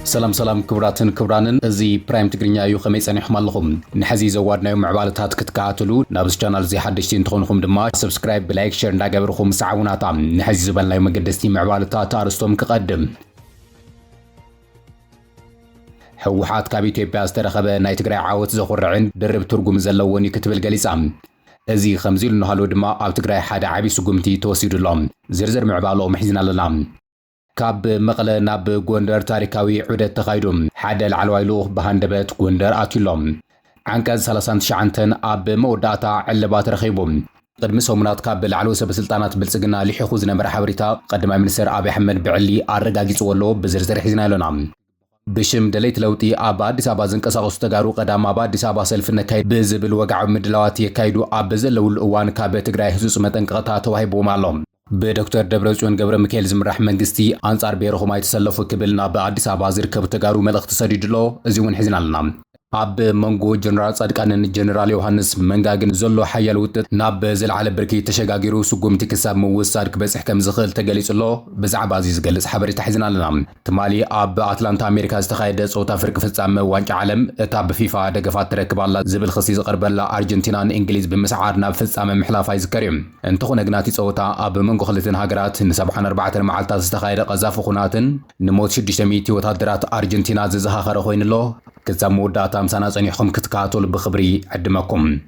سلام كبراتن كبرانن ازي برايم تقرنيا يو خمي صنيحكم اللهم نحزي زوادنا يوم معبالتات كتكاتلو نابس channel زي حدشتين تخونكم دما سبسكرايب بلايك شير እንዳገበርኩም سعوناታ نحزي زبلنا يوم مقدستي معبالتات አርስቶም كقدم حوحات ካብ ኢትዮጵያ ዝተረኸበ ናይ ትግራይ ዓወት ዘኹርዕን ድርብ ትርጉም ዘለዎን ይክትብል ገሊጻ እዚ ከምዚሉ ንሃሎ ድማ ኣብ ትግራይ ሓደ ዓቢ ስጉምቲ ተወሲዱሎም ዝርዝር ምዕባሎም ሒዝና ኣለና ካብ መቐለ ናብ ጎንደር ታሪካዊ ዑደት ተኻይዶም ሓደ ልዓልዋይ ልኡኽ ብሃንደበት ጎንደር ኣትሎም ዓንቀጽ 39 ኣብ መወዳእታ ዕለባት ረኺቦም ቅድሚ ሰሙናት ካብ ልዓለወ ሰበስልጣናት ብልጽግና ሊሒኹ ዝነበረ ሓበሬታ ቀዳማይ ሚኒስትር ኣብይ ኣሕመድ ብዕሊ ኣረጋጊጽዎ ብዝርዝር ሒዝና ኣለና بشم دليت لوتي أب أديس أبا زنقساقس تجارو قدام أب أديس أبا سلف نكايد بزبل وقع مدلوات يكايدو أب زلو الأوان كابة تجري حسوس متنقطع توهيبو معلوم بدكتور دبرزون جبر ميكائيل زمرح منجستي أنصار بيرهم يتسلفوا قبلنا بأديس أبا زركب تجارو مل اقتصادي دلو زيون حزن لنا أب منجو جنرال صادقان الجنرال يوحنس منجاجن زلو حيال وتت ناب زل على بركي تشجاجرو سقوم تكسب موسار كبس حكم زخل تجلس الله بزعب عزيز جلس حبر تحزن لنا تمالي أب أتلانتا أمريكا استخايد صوت أفريقيا في السام وانج عالم تاب فيفا دقفات تركب الله زبل خصيص قرب الله أرجنتينا إنجليز بمسعارنا في السام محلافة كريم انتخون جناتي صوتا أب منجو خلتن هاجرات نسبحان 4 معلتا استخايد قذاف خناتن نموت شدش تميتي وتهدرات أرجنتينا زها خرخوين الله كزامو داتا مسانا صنيحكم كتكاتل بخبري عدمكم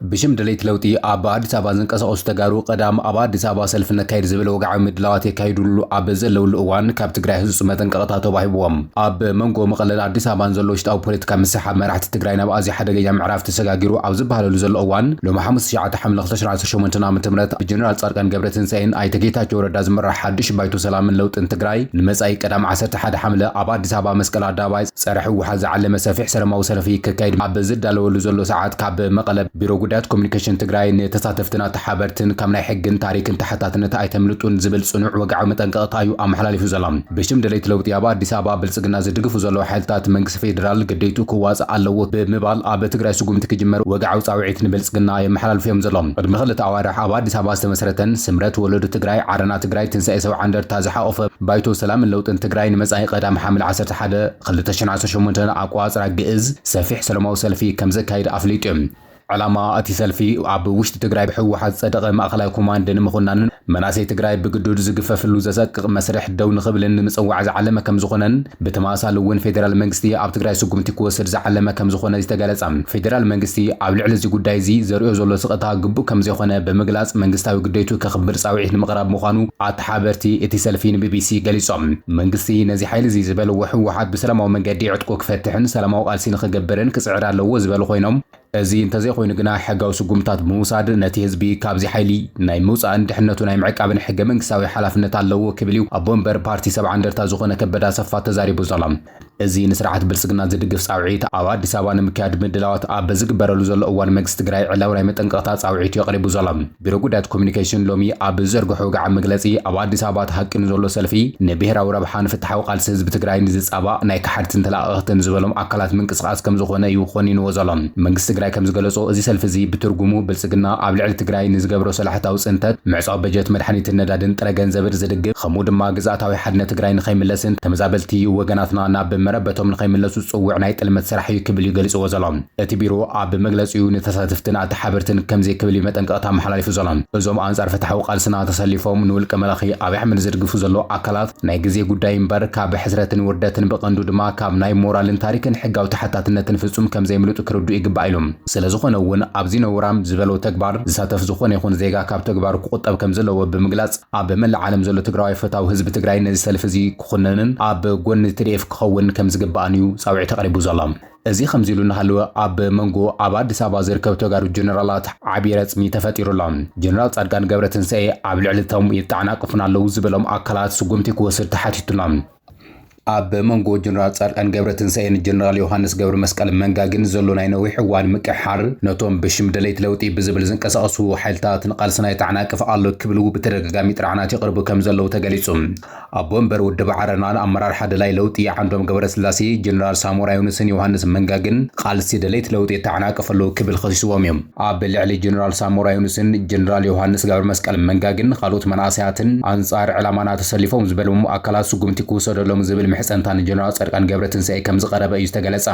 بشم دليت لوتي أب أديس أبا زنقساقس تجارو قدام أب أديس أبا سلف نكايد زبل وقع مدلوات يكايدو أب زلو الأوان كاب تجري حسوس متنقطع توهيبوم أب منجو مقلل أديس أبا نزلو شتاو بوليتيكا مسحة مرحت تجري نبا أزي حدا معرفة تسجاجرو أو زبها لزل الأوان لو محمد شيعة حمل 11 شو من تنام تمرت بجنرال صاركان جبرتن سين أي تجيتا جورا دازم مرة حدش بايتو سلام من لوت انتجراي المسأي قدام عسرت حدا حملة أب أديس أبا مسكلا دابايز سرحوا وحز على مسافح سلام أو سلفي كايد أب زد لو لزلو ساعات كاب مقلب بيروجودات كوميونيكيشن تجراي تساتفتنا تحبرتن كم ناي حقن تاريخن تحتاتنا تايتملطون زبل صنوع وقع متنقطايو ام حلاليف زلام بشم دليت لوطي ابا اديس ابا بلصقنا زدغفو زلو حالتات منكس فيدرال قديتو كواص علو بمبال اب تجراي سقوم تكجمر وقعو صاوعيت نبلصقنا يمحلالفيهم زلام قدم خلت اوارح ابا اديس ابا استمسرتن سمرت ولد تجراي عرنا تجراي تنساي سو عندر تازحا اوف بايتو سلام لوطن تجراي نمصاي قدام حمل 11 2018 اقواصرا جئز سفيح سلماو سلفي كم زكايد افليتم علامة أتي سلفي عب وشت تجري بحوحات صدق ما أخلاق كمان دين مخنن مناسي تجري بجدود زقفة في اللوزات مسرح دون قبل إن مسوع زعلمة كم زخنن بتماثل وين فيدرال منجستي عب تجري سقوم تكوسر زعلمة كم زخنن يستجلس عم فيدرال منجستي عب العلز يقول دايزي زرقوا زول سقطها جبو كم زخنن بمجلس منجستاوي قديتو كخبر ساويه المغرب مخانو عتحابرتي أتي سلفين BBC جلسام منجستي نزي حيل زي زبل وحوحات بسلامة ومن جدي عتقوك فتحن سلامة وقالسين خجبرن كسعر لو زبل خوينهم أزي انتزي خوين جنا حاجة وسقومتات بموساد نتيز بي كابزي حيلي ناي موسى عند حنتو ناي معك عبن حاجة من كساوي حلف نتعلو كبليو أبومبر بارتي 7 عندر تازوخنا كبدا صفات تزاري بوزالام أزي نسرعت بالسجنات زدقف ساوعيت أواد سابان مكاد مدلوات أبزق برلو زل أول مكس تجري علاو راي متنقطات ساوعيت يقرب بوزالام بيروجودات كوميونيكيشن لومي أبزرق حوق عم مجلسي أواد سابات حق نزولو سلفي نبهرا وربحان فتحوا قال سيز بتجري نزيز أبا نايك حرت انتلاقه تنزولهم أكلات من كسقاس كم زخنا يوخونين وزالام منكس تجري كم زقلصو أزي سلفزي بترجمو بالسجنا قبل على تجري نزجبرو سلاحتاو سنتات معصاب بجت مدحنيت الندادن ترجن زبر زدقب خمود ما جزاتاوي حدنا تجري نخيم لسن تمزابلتي وجناتنا ناب مربتهم نخيم لسوس وعنايت المتسرحي كبل يجلس وزلام اتبيرو عب مجلس يون تساتفتنا تحبرتن كم زي كبل متنقطع محلالي فزلام زوم أنصار فتحوا قال سنة تسلفهم نول كملخي أبي أحمد زرق فزلو أكلات نايجزي قدايم بر كاب حسرة وردة بقندو دما كاب ناي مورال تاريخن حجة وتحتاتنا تنفسهم كم زي ملوت كردو يقبعلهم سلازخون ون أبزين ورام زبلو تكبر زاتف زخون يكون زيجا كاب تكبر قطب كم زلو بمجلس أب مل عالم زلو تجراي فتاو حزب تجراي نزي سلفزي خننن أب جون تريف خون كم زجبانيو ساوي تقريبو زلام أزي خمزيلو نهلو أب منجو أب أديس أبا زركو تجارو جنرالات عبيرت مي تفتيرو لام جنرال صادقان جبرتن سي أب العلتهم يتعناقفون على وزبلهم أكلات سقومتي كوسر تحتي لام أب منجو جنرال صادقان جبرتن سي جنرال يوحنس جبر مسكال منجاجن زلو ناينو حوان مكحر نوتهم بشم دليت لوتي بزبل زنقساسو حالتات نقال سنا يتعناقف على كبلو بترغغامي طرعنات يقربو كم زلو تغليصوم أبومبر ودبعرنا أمرار حد لاي لوتي عندهم جبر سلاسي جنرال ساموراي يونسن يوحنس منجاجن قال سي دليت لوتي يتعناقف له كبل خصيصوم أب العلي جنرال ساموراي يونسن جنرال يوحنس جبر مسكال منجاجن خالوت مناسياتن أنصار علامات تسلفهم زبلهم أكلات سقومتي كوسر لهم زبل ምሕፀንታን ጀነራል ጻድቃን ገብረትንሳኤ ከም ዝቀረበ እዩ ዝተገለጸ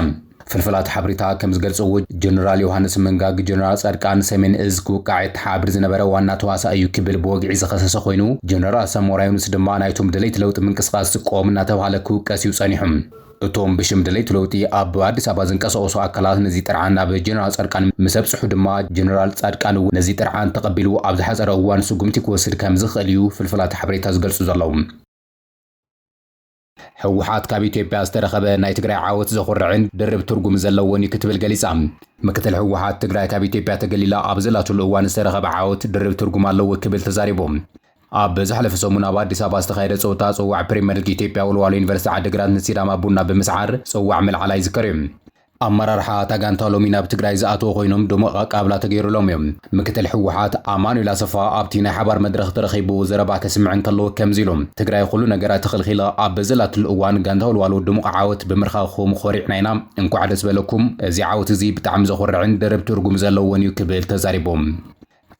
ፍልፍላት ሓበሬታ ከም ዝገልጽዎ ጀነራል ዮሃንስ መንጋግ ጀነራል ጻድቃን ሰሜን እዝ ክውቃዕ ተሓብር ዝነበረ ዋና ተዋሳኢ እዩ ክብል ብወግዒ ዝኸሰሰ ኮይኑ ጀነራል ሳሞራ ዩኑስ ድማ ናይቶም ድሌት ለውጢ ምንቅስቃስ ዝቆም እናተባሃለ ክውቀስ እዩ ጸኒሖም እቶም ብሽም ድሌት ለውጢ ኣብ አዲስ አበባ ዝንቀሳቀሱ አካላት ነዚ ጥርዓን ናብ ጀነራል ጻድቃን ምሰብጽሑ ድማ ጀነራል ጻድቃን ነዚ ጥርዓን ተቀቢሉ ኣብ ዝሓፀረ እዋን ስጉምቲ ክወስድ ከም ዝኽእል እዩ ፍልፍላት ሓበሬታ ዝገልጹ ዘለዉ ሕወሓት ካብ ኢትዮጵያ ዝተረኸበ ናይ ትግራይ ዓወት ዘኹርዕን ድርብ ትርጉም ዘለዎን ክትብል ገሊጻ ምክትል ሕወሓት ትግራይ ካብ ኢትዮጵያ ተገሊላ ኣብ ዘላትሉ እዋን ዝተረኸበ ዓወት ድርብ ትርጉም ኣለዎ ክብል ተዛሪቦም ኣብ ዝሓለፈ ሰሙን ኣብ አዲስ አበባ ዝተኻየደ ጸወታ ጽዋዕ ፕሪምየር ሊግ ኢትዮጵያ ወልዋሎ ዩኒቨርሲቲ ዓዲግራት ንሲዳማ ቡና ብምስዓር ጽዋዕ መልዓላይ ዝከርዩ ኣመራርሓ ታጋንታ ሎሚ ናብ ትግራይ ዝኣተው ኮይኖም ድሙቕ ኣቃብላ ተገይሩሎም እዮም ምክትል ሕወሓት ኣማኑኤል ኣሰፋ ኣብቲ ናይ ሓባር መድረኽ ተረኺቡ ዘረባ ከስምዕ እንከለዎ ከምዚ ኢሎም ትግራይ ኩሉ ነገራት ተኸልኺላ ኣብ ዘላትሉ እዋን ጋንታ ወልዋሎ ድሙቕ ዓወት ብምርኻኽኩም ኾሪዕና ኢና እንኳዕ ደስ በለኩም እዚ ዓወት እዚ ብጣዕሚ ዘኹርዕን ድርብ ትርጉም ዘለዎን እዩ ክብል ተዛሪቦም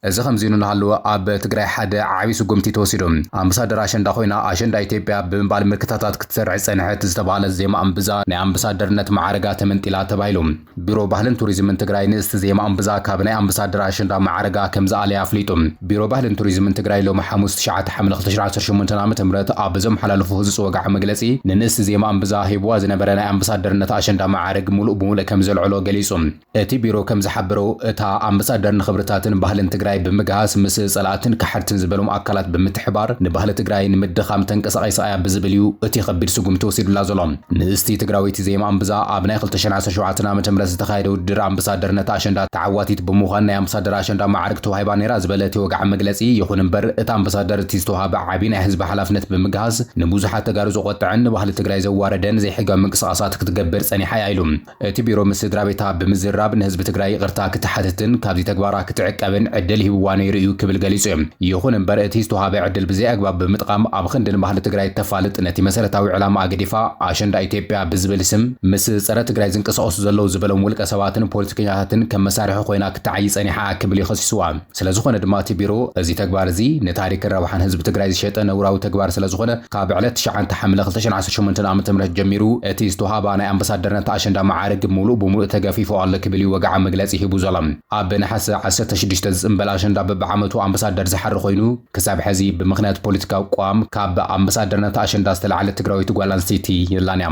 እዚ ከምዚኑ እናሃለወ ኣብ ትግራይ ሓደ ዓቢ ስጉምቲ ተወሲዶም ኣምባሳደር ኣሸንዳ ኮይና ኣሸንዳ ኢትዮጵያ ብምባል ምልክታታት ክትሰርዕ ፀንሐት ዝተባሃለ ዜማ ኣንብዛ ናይ ኣምባሳደርነት ማዕረጋ ተመንጢላ ተባሂሎም ቢሮ ባህልን ቱሪዝምን ትግራይ ንእስቲ ዜማ ኣንብዛ ካብ ናይ ኣምባሳደር ኣሸንዳ ማዕረጋ ከም ዝኣለያ ኣፍሊጦም ቢሮ ባህልን ቱሪዝምን ትግራይ ሎሚ ሐሙስ 9 ሐምለ 2018 ዓ.ም ኣብ ዘመሓላለፉ ህዝብ ወጋዕ መግለጺ ንንእስቲ ዜማ ኣንብዛ ሂብዋ ዝነበረ ናይ ኣምባሳደርነት ኣሸንዳ ማዕረግ ሙሉእ ብሙሉእ ከም ዘልዕሎ ገሊጹም እቲ ቢሮ ከም ዝሓበሮ እታ ኣምባሳደር ንኽብርታትን ባህልን ትግራይ ብምግሃስ ምስ ጸላእትን ካሕርትን ዝበሎም ኣካላት ብምትሕባር ንባህሊ ትግራይ ንምድኻም ተንቀሳቒሳ እያ ብዝብል እዩ እቲ ከቢድ ስጉምቲ ወሲዱላ ዘሎ ንእስቲ ትግራዊት ዜማ ኣንብዛ ኣብ ናይ 2017 ዓ.ም ዝተኻየደ ውድድር ኣምባሳደርነት ኣሸንዳ ተዓዋቲት ብምዃን ናይ ኣምባሳደር ኣሸንዳ ማዕረግ ተዋሂባ ነይራ ዝበለ እቲ ወጋዕ መግለጺ ይኹን እምበር እታ ኣምባሳደር እቲ ዝተዋሃበ ዓቢ ናይ ህዝቢ ሓላፍነት ብምግሃስ ንብዙሓት ተጋሩ ዘቆጥዕን ባህሊ ትግራይ ዘዋረደን ዘይሕጋዊ ምንቅስቓሳት ክትገብር ጸኒሓ እያ ኢሉ እቲ ቢሮ ምስ ስድራ ቤታ ብምዝራብ ንህዝቢ ትግራይ ይቕርታ ክትሓትትን ካብዚ ተግባራ ክትዕቀብን ዕድል ሂብዋ ነይሩ እዩ ክብል ገሊጹ ይኹን እምበር እቲ ዝተዋሃበ ዕድል ብዘይ ኣግባብ ብምጥቃም ኣብ ክንድን ባህሊ ትግራይ ተፋልጥ ነቲ መሰረታዊ ዕላማ ኣገዲፋ ኣሸንዳ ኢትዮጵያ ብዝብል ስም ምስ ፀረ ትግራይ ዝንቀሳቐሱ ዘለዉ ዝበሎም ውልቀ ሰባትን ፖለቲከኛታትን ከም መሳርሒ ኮይና ክትዓይ ጸኒሓ ክብል ይኸሲስዋ ስለዝኾነ ድማ እቲ ቢሮ እዚ ተግባር እዚ ንታሪክን ረብሓን ህዝቢ ትግራይ ዝሸጠ ነውራዊ ተግባር ስለዝኾነ ካብ ዕለት 9 ሐምለ 2018 ዓ.ም ጀሚሩ እቲ ዝተዋሃባ ናይ ኣምባሳደርነት ኣሸንዳ ማዕረግ ሙሉእ ብሙሉእ ተገፊፉ ኣሎ ክብል ወጋዕ መግለጺ ሂቡ ዘሎ ኣብ ነሐሰ 16 ዝጽምበል ኣሸንዳ በብዓመቱ ኣምባሳደር ዝሓሪ ኮይኑ ክሳብ ሕዚ ብምኽንያት ፖለቲካዊ ቋም ካብ ኣምባሳደርነት ኣሸንዳ ዝተለዓለ ትግራዊት ጓል ኣንስተይቲ የላን እያ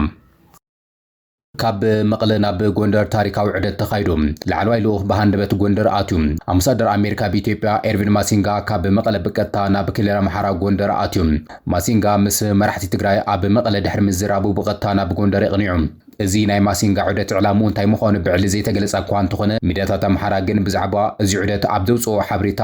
ካብ መቐለ ናብ ጎንደር ታሪካዊ ዑደት ተኻይዱ ላዕለዋይ ልኡኽ ብሃንደበት ጎንደር ኣትዩ ኣምባሳደር ኣሜሪካ በኢትዮጵያ ኤርቪን ማሲንጋ ካብ መቐለ ብቀጥታ ናብ ክልል ኣምሓራ ጎንደር ኣትዩ ማሲንጋ ምስ መራሕቲ ትግራይ ኣብ መቐለ ድሕሪ ምዝራቡ ብቀጥታ ናብ ጎንደር ይቕኒዑ እዚ ናይ ማሲንጋ ዑደት ዕላሙ እንታይ ምዃኑ ብዕሊ ዘይተገለጸ እኳ እንተኾነ ሚድያታት ኣምሓራ ግን ብዛዕባ እዚ ዑደት ኣብ ዘውፅኦ ሓበሬታ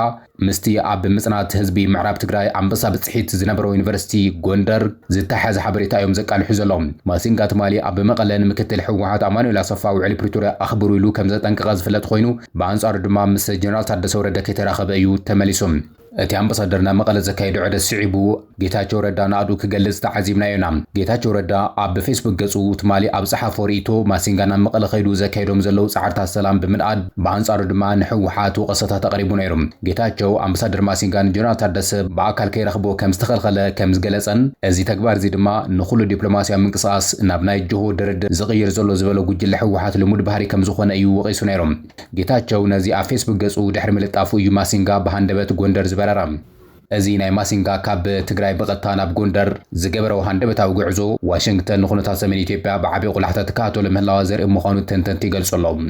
ምስቲ ኣብ ምጽናት ህዝቢ ምዕራብ ትግራይ ኣንበሳ ብጽሒት ዝነበረ ዩኒቨርሲቲ ጎንደር ዝተሓዘ ሓበሬታ እዮም ዘቃልሑ ዘሎም ማሲንጋ ትማሊ ኣብ መቐለን ምክትል ሕወሓት ኣማኑኤል ኣሰፋ ውዕሊ ፕሪቶሪያ ኣኽብሩ ኢሉ ከም ዘጠንቀቐ ዝፍለጥ ኮይኑ ብኣንጻሩ ድማ ምስ ጀነራል ታደሰ ወረደ ከይተራኸበ እዩ ተመሊሶም እቲ ኣምባሳደርና መቐለ ዘካየዱ ዑደት ስዒቡ ጌታቸው ረዳ ናዱ ክገልጽ ተዓዚብና ኢና ጌታቸው ረዳ ኣብ ፌስቡክ ገጹ ትማሊ ኣብ ጸሓፎ ሪኢቶ ማሲንጋና መቐለ ኸይዱ ዘካየዶም ዘለው ጻዕርታት ሰላም ብምንኣድ ብኣንጻሩ ድማ ንሕወሓት ወቀሳታት ኣቕሪቡ ነይሮም ጌታቸው ኣምባሳደር ማሲንጋን ጀነራል ታደሰ ብኣካል ከይረኽቦ ከም ዝተኸልኸለ ከም ዝገለጸን እዚ ተግባር እዚ ድማ ንኹሉ ዲፕሎማስያዊ ምንቅስቓስ ናብ ናይ ጅሆ ድርድር ዝቕይር ዘሎ ዝበለ ጉጅለ ሕወሓት ልሙድ ባህሪ ከም ዝኾነ እዩ ወቒሱ ነይሮም ጌታቸው ነዚ ኣብ ፌስቡክ ገጹ ድሕሪ ምልጣፉ እዩ ማሲንጋ ብሃንደበት ጎንደር ዝበረራ እዚ ናይ ማሲንጋ ካብ ትግራይ ብቐጥታ ናብ ጎንደር ዝገበረ ሃንደበታዊ ጉዕዞ ዋሽንግተን ንኹነታት ሰሜን ኢትዮጵያ ብዓቢ ቁላሕታት ክኣተሉ ምህላዋ ዘርኢ ምዃኑ ተንተንቲ ይገልጹሎም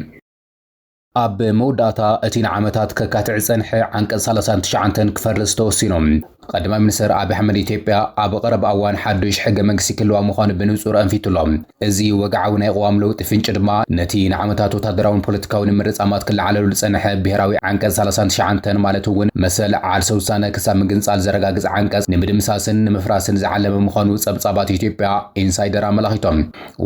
ኣብ መወዳእታ እቲ ንዓመታት ከካትዕ ጸንሐ ዓንቀጽ 39 ክፈርስ ተወሲኖም ቀዳማይ ሚኒስትር አብይ አሕመድ ኢትዮጵያ ኣብ ቀረባ እዋን ሓዱሽ ሕገ መንግስቲ ክልዋ ምዃኑ ብንጹር አንፊቱሎም እዚ ወግዓዊ ናይ ቅዋም ለውጢ ፍንጭ ድማ ነቲ ንዓመታት ወታደራውን ፖለቲካውን ምርጻማት ክለዓለሉ ዝጸንሐ ብሔራዊ ዓንቀጽ 39 ማለት እውን መሰል ዓልሰ ውሳነ ክሳብ ምግንጻል ዘረጋግጽ ዓንቀጽ ንምድምሳስን ንምፍራስን ዝዓለመ ምዃኑ ጸብጻባት ኢትዮጵያ ኢንሳይደር ኣመላኺቶም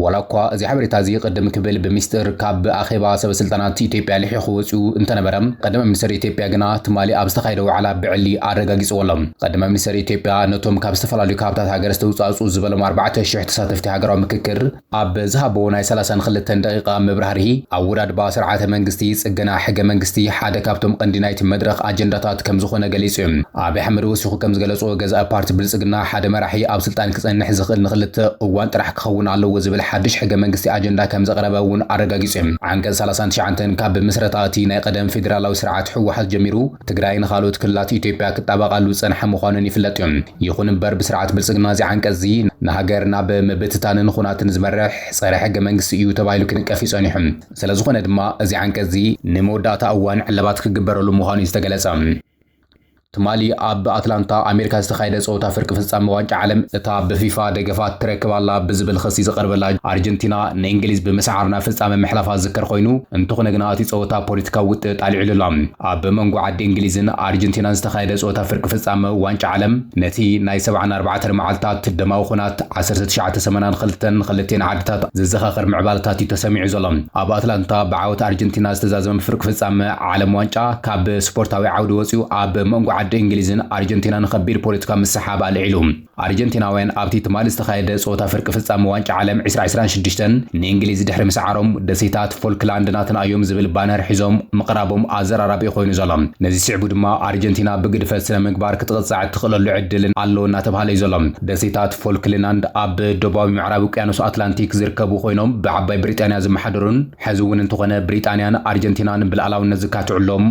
ዋላ እኳ እዚ ሓበሬታ እዚ ቅድም ክብል ብምስጢር ካብ ኣኼባ ሰበስልጣናት ኢትዮጵያ ኢትዮጵያ ልሒኹ ወፂኡ እንተነበረ ቀዳማይ ሚኒስትር ኢትዮጵያ ግና ትማሊ ኣብ ዝተኻየደ ዋዕላ ብዕሊ ኣረጋጊፅዎሎም ቀዳማይ ሚኒስትር ኢትዮጵያ ነቶም ካብ ዝተፈላለዩ ካብታት ሃገር ዝተውፃፅኡ ዝበሎም 4000 ተሳተፍቲ ሃገራዊ ምክክር ኣብ ዝሃበዎ ናይ 32 ደቂቃ መብራህርሂ ኣብ ውዳድባ ስርዓተ መንግስቲ ጽገና ሕገ መንግስቲ ሓደ ካብቶም ቀንዲ ናይቲ መድረኽ ኣጀንዳታት ከም ዝኾነ ገሊጹ እዩ ኣብይ ኣሕመድ ወሲኹ ከም ዝገለጾ ገዛኢ ፓርቲ ብልጽግና ሓደ መራሒ ኣብ ስልጣን ክጸንሕ ዝኽእል ንኽልተ እዋን ጥራሕ ክኸውን ኣለዎ ዝብል ሓድሽ ሕገ መንግስቲ ኣጀንዳ ከም ዘቕረበ እውን ኣረጋጊጹ እዩ ዓንቀጽ 39 ካብ ምስረታቲ ናይ ቀደም ፌደራላዊ ስርዓት ሕወሓት ጀሚሩ ትግራይ ንኻልኦት ክልላት ኢትዮጵያ ክጣበቃሉ ዝጸንሐ ምዃኑን ይፍለጥ እዩ ይኹን እምበር ብስርዓት ብልጽግና እዚ ዓንቀጽ እዚ ንሃገር ናብ ምብትታንን ኩናትን ዝመርሕ ጸረ ሕገ መንግስቲ እዩ ተባሂሉ ክንቀፍ ይጸኒሑ ስለዝኾነ ድማ እዚ ዓንቀጽ እዚ ንመወዳእታ እዋን ዕለባት ክግበረሉ ምዃኑ ዝተገለጸ ትማሊ ኣብ ኣትላንታ ኣሜሪካ ዝተኻየደ ጸወታ ፍርቂ ፍጻመ ዋንጫ ዓለም እታ ብፊፋ ደገፋት ትረክባላ ብዝብል ኸሲ ዝቐርበላ ኣርጀንቲና ንእንግሊዝ ብምስዓር ናብ ፍጻመ ምሕላፋ ዝዝከር ኮይኑ እንተኾነ ግና እቲ ጸወታ ፖለቲካዊ ውጥእ ጣሊዑሉ ኣብ መንጎ ዓዲ እንግሊዝን ኣርጀንቲናን ዝተኻየደ ጸወታ ፍርቂ ፍጻመ ዋንጫ ዓለም ነቲ ናይ 74 መዓልታት ደማዊ ኩናት 1982 ክልቴን ዓድታት ዝዘኻኸር ምዕባለታት እዩ ተሰሚዑ ዘሎ ኣብ ኣትላንታ ብዓወት ኣርጀንቲና ዝተዛዘመ ፍርቂ ፍጻመ ዓለም ዋንጫ ካብ ስፖርታዊ ዓውዲ ወፂኡ ኣብ መንጎ ዓዲ እንግሊዝን ኣርጀንቲናን ከቢድ ፖለቲካ ምሰሓብ ኣልዒሉ ኣርጀንቲናውያን ኣብቲ ትማሊ ዝተኻየደ ጸወታ ፍርቂ ፍጻመ ዋንጫ ዓለም 2026 ንእንግሊዝ ድሕሪ ምስዓሮም ደሴታት ፎልክላንድ ናትና እዮም ዝብል ባነር ሒዞም ምቕራቦም ኣዘራራቢ ኮይኑ ዘሎ ነዚ ስዕቡ ድማ ኣርጀንቲና ብግድፈት ስነ ምግባር ክትቕጻዕ ትኽእለሉ ዕድልን ኣሎ እናተባሃለ እዩ ዘሎ ደሴታት ፎልክላንድ ኣብ ደቡባዊ ምዕራብ ውቅያኖስ ኣትላንቲክ ዝርከቡ ኮይኖም ብዓባይ ብሪጣንያ ዝመሓደሩን ሕዚ እውን እንተኾነ ብሪጣንያን ኣርጀንቲናን ብልኣላውነት ዝካትዑሎም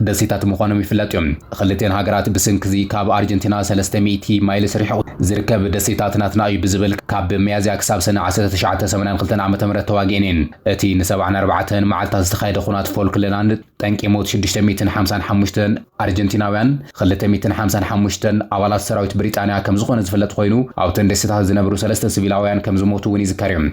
ደሴታት ምዃኖም ይፍለጥ እዮም ክልቴን ሃገራት ብስንክዚ ካብ ኣርጀንቲና 300 ማይልስ ርሒቑ ዝርከብ ደሴታት ናትና እዩ ብዝብል ካብ ሚያዝያ ክሳብ ሰነ 1982 ዓ.ም ተዋጊአን እቲ ን74 መዓልታት ዝተኻየደ ኩናት ፎልክላንድ ጠንቂ ሞት 655 ኣርጀንቲናውያን 255 ኣባላት ሰራዊት ብሪጣንያ ከም ዝኾነ ዝፍለጥ ኮይኑ ኣብተን ደሴታት ዝነበሩ 3 ሲቪላውያን ከም ዝሞቱ እውን ይዝከር እዩ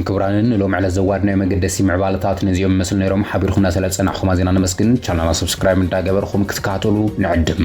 ክብራንን ሎም ዕለት ዘዋድና መገደሲ ምዕባለታት ነዚኦም መስል ነይሮም ሓቢርኩም ስለጸናዕኹም ኣዜና ነመስግን ቻናልና ሰብስክራይብ እንዳገበርኩም ክትከታተሉ ንዕድም